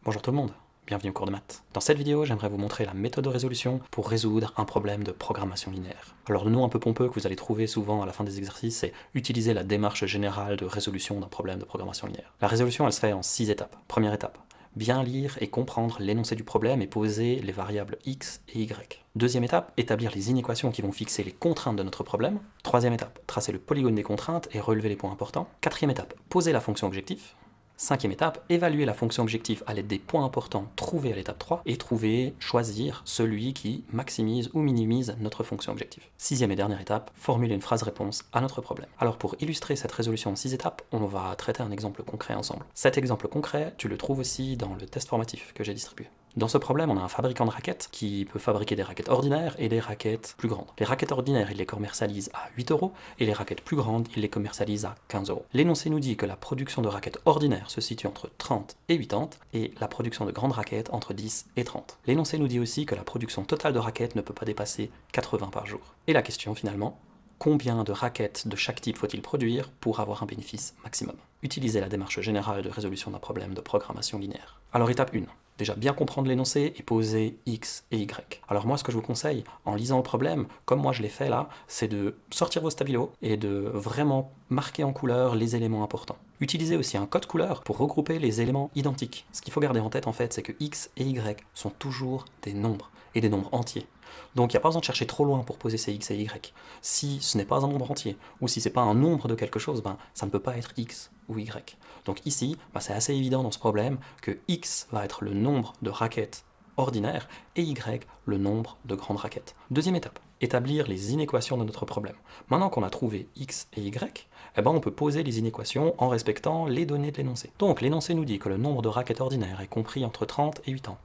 Bonjour tout le monde, bienvenue au cours de maths. Dans cette vidéo, j'aimerais vous montrer la méthode de résolution pour résoudre un problème de programmation linéaire. Alors le nom un peu pompeux que vous allez trouver souvent à la fin des exercices, c'est utiliser la démarche générale de résolution d'un problème de programmation linéaire. La résolution, elle se fait en 6 étapes. Première étape, bien lire et comprendre l'énoncé du problème et poser les variables x et y. Deuxième étape, établir les inéquations qui vont fixer les contraintes de notre problème. Troisième étape, tracer le polygone des contraintes et relever les points importants. Quatrième étape, poser la fonction objectif. Cinquième étape, évaluer la fonction objectif à l'aide des points importants trouvés à l'étape 3 et choisir celui qui maximise ou minimise notre fonction objectif. Sixième et dernière étape, formuler une phrase réponse à notre problème. Alors pour illustrer cette résolution en 6 étapes, on va traiter un exemple concret ensemble. Cet exemple concret, tu le trouves aussi dans le test formatif que j'ai distribué. Dans ce problème, on a un fabricant de raquettes qui peut fabriquer des raquettes ordinaires et des raquettes plus grandes. Les raquettes ordinaires, il les commercialise à 8 € et les raquettes plus grandes, il les commercialise à 15 €. L'énoncé nous dit que la production de raquettes ordinaires se situe entre 30 et 80 et la production de grandes raquettes entre 10 et 30. L'énoncé nous dit aussi que la production totale de raquettes ne peut pas dépasser 80 par jour. Et la question finalement, combien de raquettes de chaque type faut-il produire pour avoir un bénéfice maximum? Utilisez la démarche générale de résolution d'un problème de programmation linéaire. Alors étape 1. Déjà bien comprendre l'énoncé et poser x et y. Alors moi ce que je vous conseille en lisant le problème, comme moi je l'ai fait là, c'est de sortir vos stabilos et de vraiment marquer en couleur les éléments importants. Utilisez aussi un code couleur pour regrouper les éléments identiques. Ce qu'il faut garder en tête en fait, c'est que x et y sont toujours des nombres et des nombres entiers. Donc il n'y a pas besoin de chercher trop loin pour poser ces x et y. Si ce n'est pas un nombre entier, ou si ce n'est pas un nombre de quelque chose, ça ne peut pas être x ou y. Donc ici, c'est assez évident dans ce problème que x va être le nombre de raquettes ordinaires et y le nombre de grandes raquettes. Deuxième étape, établir les inéquations de notre problème. Maintenant qu'on a trouvé x et y, on peut poser les inéquations en respectant les données de l'énoncé. Donc l'énoncé nous dit que le nombre de raquettes ordinaires est compris entre 30 et 80.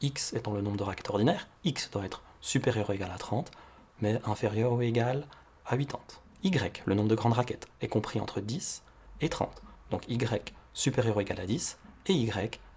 X étant le nombre de raquettes ordinaires, x doit être supérieur ou égal à 30, mais inférieur ou égal à 80. Y, le nombre de grandes raquettes, est compris entre 10 et 30. Donc y supérieur ou égal à 10 et y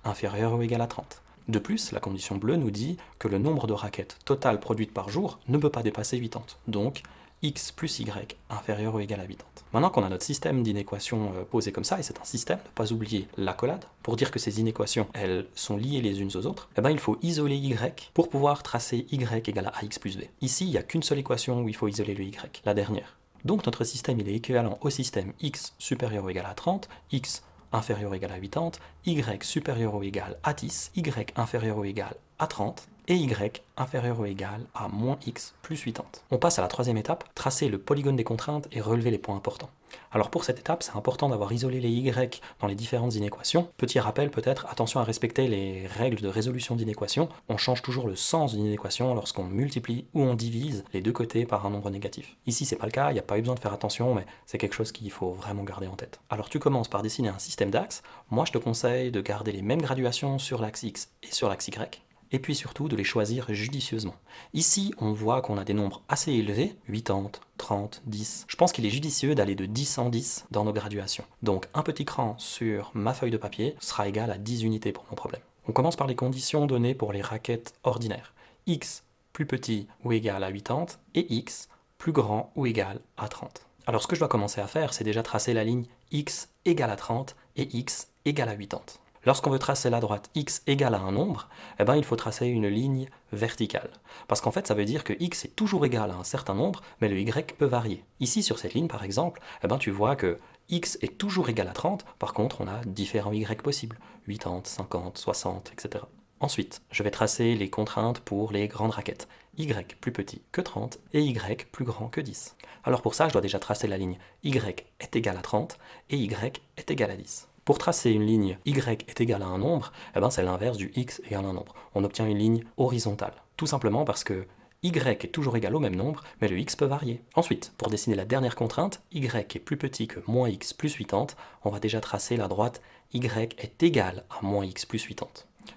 inférieur ou égal à 30. De plus, la condition bleue nous dit que le nombre de raquettes totales produites par jour ne peut pas dépasser 80. Donc x plus y inférieur ou égal à 80. Maintenant qu'on a notre système d'inéquations posé comme ça, et c'est un système, ne pas oublier l'accolade, pour dire que ces inéquations, elles sont liées les unes aux autres, il faut isoler y pour pouvoir tracer y égale à ax plus b. Ici, il n'y a qu'une seule équation où il faut isoler le y, la dernière. Donc notre système il est équivalent au système x supérieur ou égal à 30, x inférieur ou égal à 80, y supérieur ou égal à 10, y inférieur ou égal à 30, et y inférieur ou égal à moins x plus 80. On passe à la troisième étape, tracer le polygone des contraintes et relever les points importants. Alors pour cette étape, c'est important d'avoir isolé les y dans les différentes inéquations. Petit rappel peut-être, attention à respecter les règles de résolution d'inéquation. On change toujours le sens d'une inéquation lorsqu'on multiplie ou on divise les deux côtés par un nombre négatif. Ici c'est pas le cas, il n'y a pas eu besoin de faire attention, mais c'est quelque chose qu'il faut vraiment garder en tête. Alors tu commences par dessiner un système d'axes. Moi je te conseille de garder les mêmes graduations sur l'axe x et sur l'axe y, et puis surtout de les choisir judicieusement. Ici, on voit qu'on a des nombres assez élevés, 80, 30, 10. Je pense qu'il est judicieux d'aller de 10 en 10 dans nos graduations. Donc un petit cran sur ma feuille de papier sera égal à 10 unités pour mon problème. On commence par les conditions données pour les raquettes ordinaires. X plus petit ou égal à 80 et x plus grand ou égal à 30. Alors ce que je dois commencer à faire, c'est déjà tracer la ligne x égale à 30 et x égale à 80. Lorsqu'on veut tracer la droite x égale à un nombre, il faut tracer une ligne verticale. Parce qu'en fait, ça veut dire que x est toujours égal à un certain nombre, mais le y peut varier. Ici, sur cette ligne, par exemple, tu vois que x est toujours égal à 30, par contre, on a différents y possibles, 80, 50, 60, etc. Ensuite, je vais tracer les contraintes pour les grandes raquettes. Y plus petit que 30 et y plus grand que 10. Alors pour ça, je dois déjà tracer la ligne y est égal à 30 et y est égal à 10. Pour tracer une ligne y est égal à un nombre, c'est l'inverse du x égale à un nombre. On obtient une ligne horizontale. Tout simplement parce que y est toujours égal au même nombre, mais le x peut varier. Ensuite, pour dessiner la dernière contrainte, y est plus petit que moins x plus 80, on va déjà tracer la droite y est égal à moins x plus 80.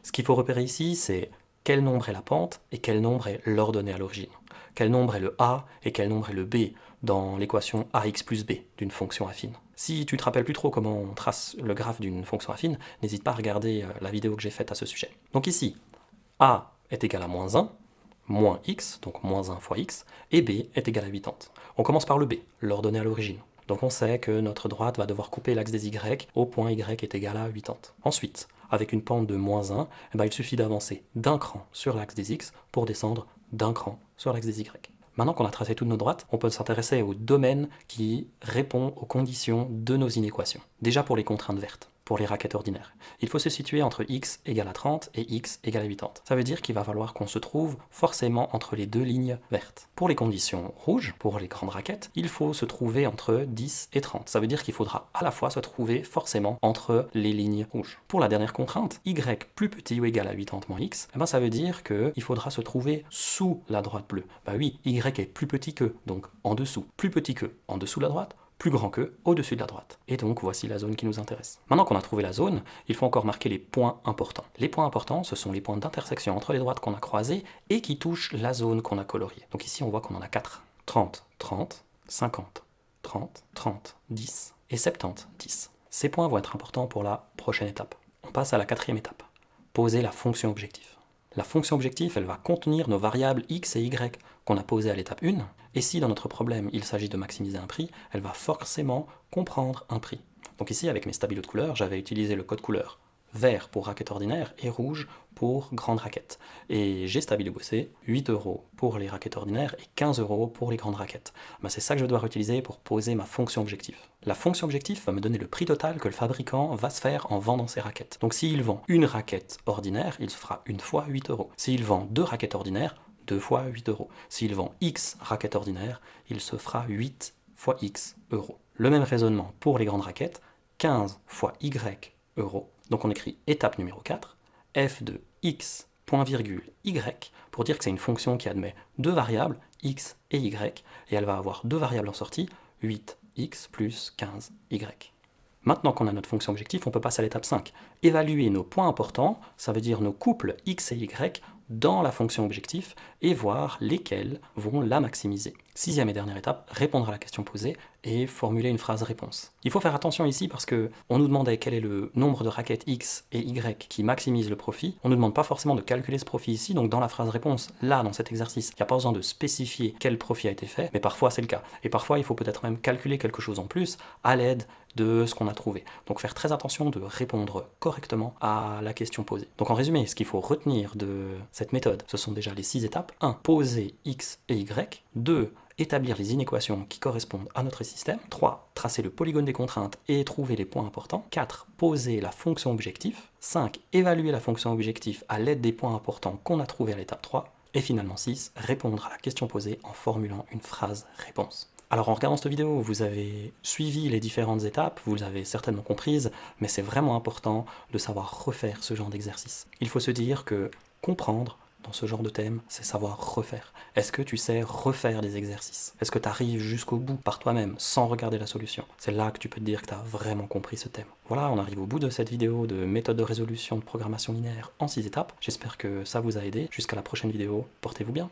Ce qu'il faut repérer ici, c'est quel nombre est la pente et quel nombre est l'ordonnée à l'origine. Quel nombre est le a et quel nombre est le b dans l'équation ax plus b d'une fonction affine. Si tu te rappelles plus trop comment on trace le graphe d'une fonction affine, n'hésite pas à regarder la vidéo que j'ai faite à ce sujet. Donc ici, a est égal à moins 1, moins x, donc moins 1 fois x, et b est égal à 80. On commence par le b, l'ordonnée à l'origine. Donc on sait que notre droite va devoir couper l'axe des y au point y est égal à 80. Ensuite, avec une pente de -1, eh ben, il suffit d'avancer d'un cran sur l'axe des x pour descendre d'un cran sur l'axe des y. Maintenant qu'on a tracé toutes nos droites, on peut s'intéresser au domaine qui répond aux conditions de nos inéquations. Déjà pour les contraintes vertes, pour les raquettes ordinaires. Il faut se situer entre x égale à 30 et x égale à 80. Ça veut dire qu'il va falloir qu'on se trouve forcément entre les deux lignes vertes. Pour les conditions rouges, pour les grandes raquettes, il faut se trouver entre 10 et 30. Ça veut dire qu'il faudra à la fois se trouver forcément entre les lignes rouges. Pour la dernière contrainte, y plus petit ou égal à 80 moins x, eh ben ça veut dire qu'il faudra se trouver sous la droite bleue. Bah oui, y est plus petit que, donc en dessous. Plus petit que, en dessous de la droite, plus grand que, au-dessus de la droite. Et donc voici la zone qui nous intéresse. Maintenant qu'on a trouvé la zone, il faut encore marquer les points importants. Les points importants, ce sont les points d'intersection entre les droites qu'on a croisées et qui touchent la zone qu'on a coloriée. Donc ici on voit qu'on en a 4. 30, 30, 50, 30, 30, 10 et 70, 10. Ces points vont être importants pour la prochaine étape. On passe à la 4e étape. Poser la fonction objectif. La fonction objectif, elle va contenir nos variables x et y qu'on a posées à l'étape 1, et si dans notre problème il s'agit de maximiser un prix, elle va forcément comprendre un prix. Donc ici, avec mes stabilos de couleurs, j'avais utilisé le code couleur vert pour raquette ordinaire et rouge pour grande raquette. Et j'ai stabilobossé 8 € pour les raquettes ordinaires et 15 € pour les grandes raquettes. Ben, c'est ça que je dois utiliser pour poser ma fonction objectif. La fonction objectif va me donner le prix total que le fabricant va se faire en vendant ses raquettes. Donc s'il vend une raquette ordinaire, il se fera une fois 8 €. S'il vend deux raquettes ordinaires, 2 fois 8 €. S'il vend X raquettes ordinaires, il se fera 8 fois X euros. Le même raisonnement pour les grandes raquettes, 15 fois Y euros. Donc on écrit étape numéro 4, f de x, point virgule, y, pour dire que c'est une fonction qui admet deux variables, x et y, et elle va avoir deux variables en sortie, 8x plus 15y. Maintenant qu'on a notre fonction objectif, on peut passer à l'étape 5. Évaluer nos points importants, ça veut dire nos couples x et y, dans la fonction objectif et voir lesquels vont la maximiser. 6e et dernière étape, répondre à la question posée et formuler une phrase réponse. Il faut faire attention ici parce que on nous demandait quel est le nombre de raquettes X et Y qui maximise le profit. On ne nous demande pas forcément de calculer ce profit ici, donc dans la phrase réponse, là, dans cet exercice, il n'y a pas besoin de spécifier quel profit a été fait, mais parfois c'est le cas. Et parfois, il faut peut-être même calculer quelque chose en plus à l'aide de ce qu'on a trouvé. Donc faire très attention de répondre correctement à la question posée. Donc en résumé, ce qu'il faut retenir de cette méthode, ce sont déjà les 6 étapes. 1. Poser X et Y. 2. Établir les inéquations qui correspondent à notre système. 3. Tracer le polygone des contraintes et trouver les points importants. 4. Poser la fonction objectif. 5. Évaluer la fonction objectif à l'aide des points importants qu'on a trouvés à l'étape 3. Et finalement 6. Répondre à la question posée en formulant une phrase réponse. Alors en regardant cette vidéo, vous avez suivi les différentes étapes, vous les avez certainement comprises, mais c'est vraiment important de savoir refaire ce genre d'exercice. Il faut se dire que comprendre dans ce genre de thème, c'est savoir refaire. Est-ce que tu sais refaire des exercices? Est-ce que tu arrives jusqu'au bout par toi-même, sans regarder la solution? C'est là que tu peux te dire que tu as vraiment compris ce thème. Voilà, on arrive au bout de cette vidéo de méthode de résolution de programmation linéaire en 6 étapes. J'espère que ça vous a aidé. Jusqu'à la prochaine vidéo, portez-vous bien.